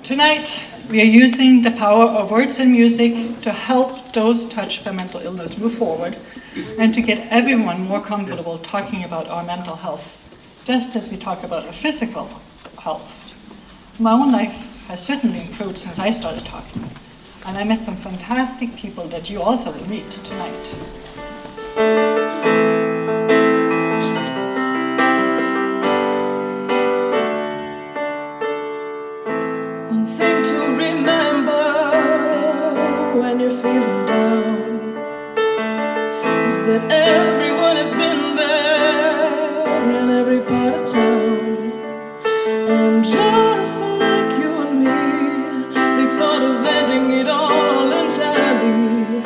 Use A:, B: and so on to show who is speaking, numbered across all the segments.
A: Tonight, we are using the power of words and music to help those touched by mental illness move forward and to get everyone more comfortable talking about our mental health, just as we talk about our physical health. My own life has certainly improved since I started talking, and I met some fantastic people that you also will meet tonight.
B: When you're feeling down, is that everyone has been there in every part of town, and just like you and me, they thought of ending it all entirely,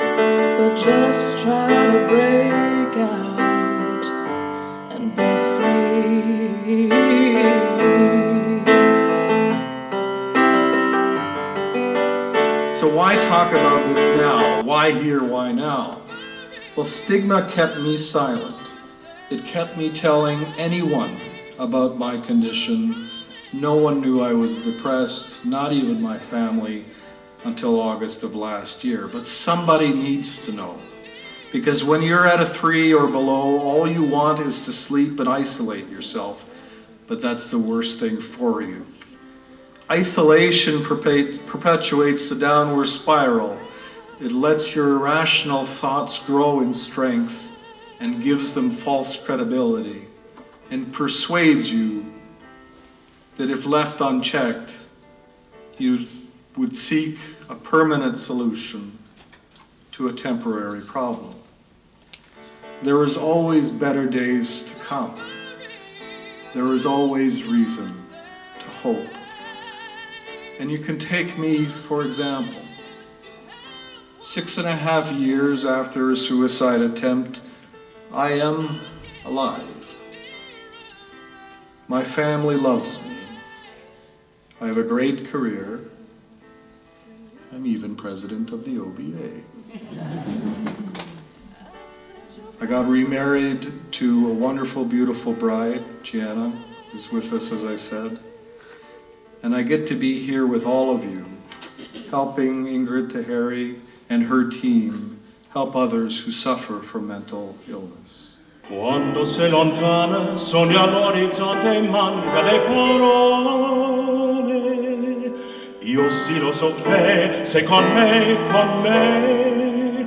B: but just try to break out and be free.
C: So why talk about this now? Why here? Why now? Well, stigma kept me silent. It kept me telling anyone about my condition. No one knew I was depressed, not even my family, until August of last year. But somebody needs to know. Because when you're at a 3 or below, all you want is to sleep and isolate yourself. But that's the worst thing for you. Isolation perpetuates the downward spiral. It lets your irrational thoughts grow in strength and gives them false credibility and persuades you that if left unchecked, you would seek a permanent solution to a temporary problem. There is always better days to come. There is always reason to hope. And you can take me, for example. 6.5 years after a suicide attempt, I am alive. My family loves me. I have a great career. I'm even president of the OBA. I got remarried to a wonderful, beautiful bride, Gianna, who's with us, as I said. And I get to be here with all of you, helping Ingrid Taheri and her team help others who suffer from mental illness.
D: Quando sei lontana, sogno all'orizzonte e manca le parole. Io sì lo so che sei con me, con me.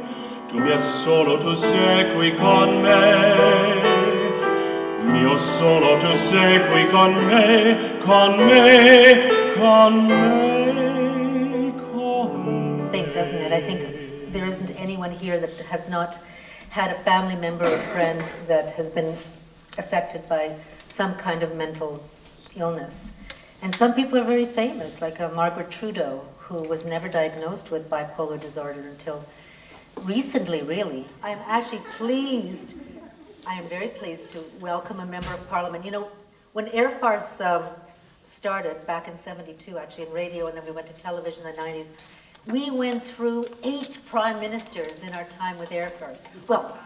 D: Tu mi assolo, tu sei qui con me. Mio solo tu segui con me, con me, con me, con me.
E: I think, doesn't it? I think there isn't anyone here that has not had a family member or friend that has been affected by some kind of mental illness. And some people are very famous, like Margaret Trudeau, who was never diagnosed with bipolar disorder until recently, really. I'm actually pleased. I am very pleased to welcome a member of parliament. You know, when Air Farce started back in '72, actually in radio, and then we went to television in the '90s, we went through 8 prime ministers in our time with Air Farce. Well,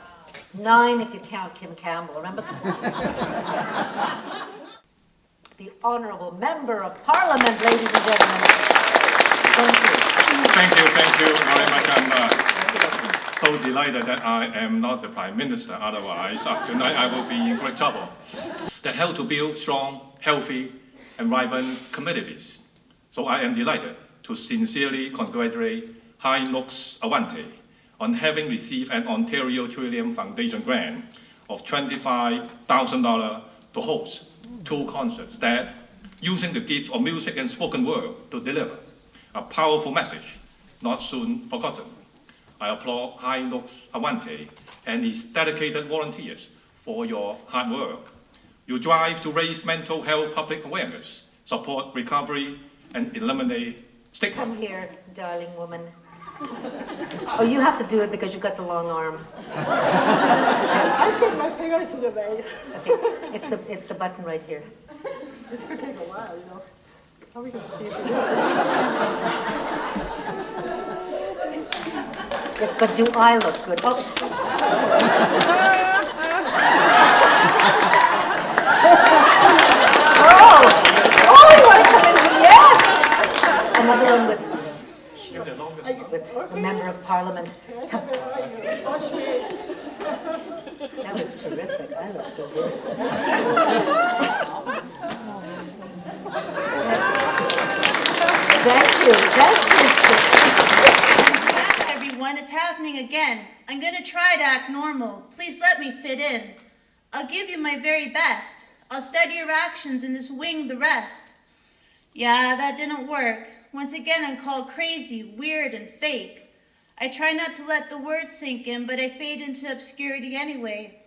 E: 9 if you count Kim Campbell, remember? The honourable member of parliament, ladies and gentlemen. Thank you.
F: Thank you very much. I'm so delighted that I am not the Prime Minister, otherwise tonight I will be in great trouble. That help to build strong, healthy, and vibrant communities. So I am delighted to sincerely congratulate Hinox Awante on having received an Ontario Trillium Foundation grant of $25,000 to host 2 concerts that, using the gifts of music and spoken word to deliver a powerful message, not soon forgotten. I applaud Hinox Awante and his dedicated volunteers for your hard work. You drive to raise mental health public awareness, support recovery, and eliminate stigma.
E: Come here, darling woman. Oh, you have to do it because you've got the long arm.
A: I put my fingers to the way.
E: Okay, it's the button right here.
A: This could take a while, you know. How are we going to see it?
E: Yes, but do I look good? Oh. Oh, you want to come in? Yes! And another one with the Member of Parliament. That was terrific. I look so good. Thank you.
G: Everyone, it's happening again. I'm gonna try to act normal. Please let me fit in. I'll give you my very best. I'll study your actions and just wing the rest. Yeah, that didn't work. Once again, I'm called crazy, weird, and fake. I try not to let the words sink in, but I fade into obscurity anyway.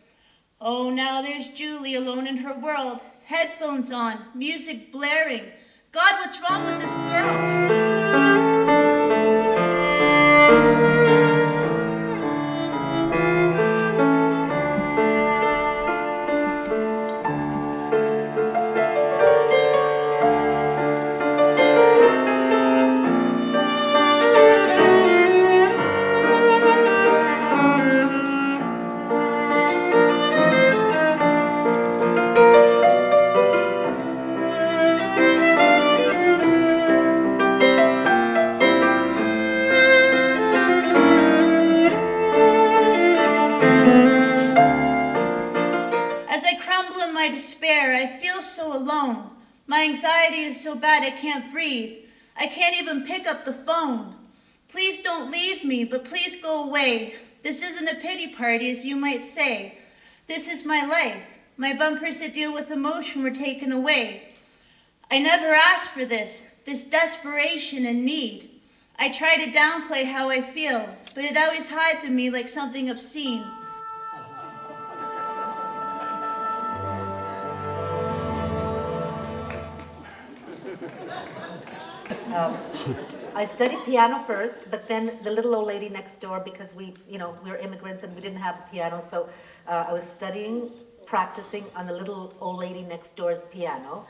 G: Oh, now there's Julie alone in her world. Headphones on, music blaring. God, what's wrong with this girl? My anxiety is so bad I can't breathe. I can't even pick up the phone. Please don't leave me, but please go away. This isn't a pity party, as you might say. This is my life. My bumpers that deal with emotion were taken away. I never asked for this desperation and need. I try to downplay how I feel, but it always hides in me like something obscene.
E: I studied piano first, but then the little old lady next door, because we were immigrants and we didn't have a piano, so I was studying, practicing on the little old lady next door's piano,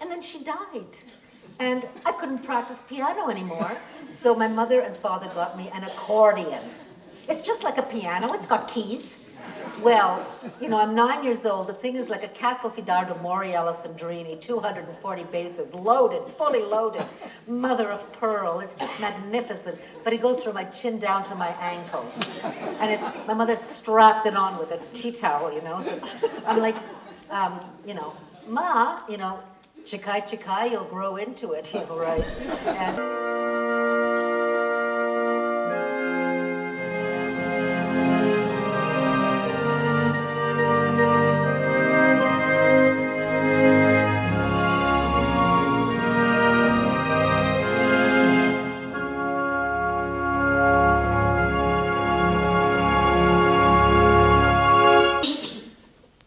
E: and then she died. And I couldn't practice piano anymore, so my mother and father got me an accordion. It's just like a piano, it's got keys. Well, I'm 9 years old. The thing is like a Castelfidardo Moriel Sandrini, 240 basses, loaded, fully loaded, mother of pearl. It's just magnificent. But it goes from my chin down to my ankles. And my mother strapped it on with a tea towel, So I'm like, Ma, chikai chikai, you'll grow into it, right?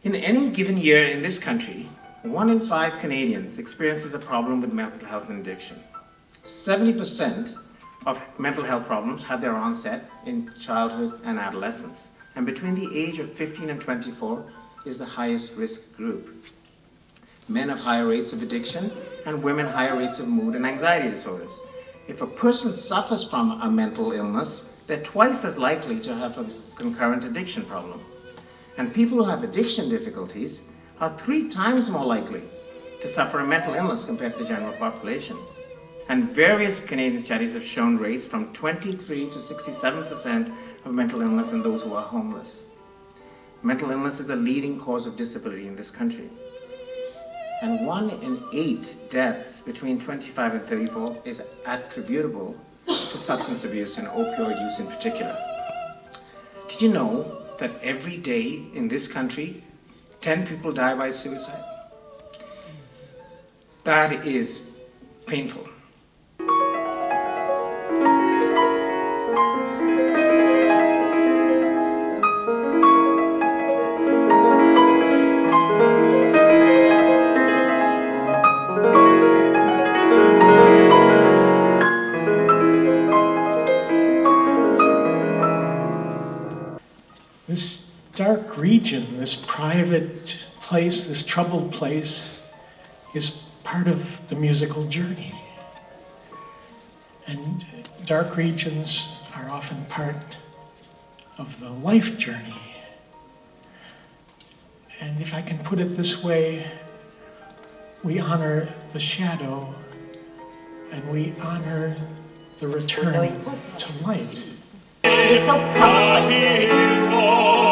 E: And
H: in any given year in this country, 1 in 5 Canadians experiences a problem with mental health and addiction. 70% of mental health problems have their onset in childhood and adolescence, and between the age of 15 and 24 is the highest risk group. Men have higher rates of addiction, and women higher rates of mood and anxiety disorders. If a person suffers from a mental illness, they're twice as likely to have a concurrent addiction problem. And people who have addiction difficulties are 3 times more likely to suffer a mental illness compared to the general population. And various Canadian studies have shown rates from 23 to 67% of mental illness in those who are homeless. Mental illness is a leading cause of disability in this country. And 1 in 8 deaths between 25 and 34 is attributable to substance abuse and opioid use in particular. Did you know that every day in this country, 10 people die by suicide? That is painful.
I: This dark region, this private place, this troubled place, is part of the musical journey. And dark regions are often part of the life journey. And if I can put it this way, we honor the shadow and we honor the return to light.
E: You're so pumped.
D: I hear you all.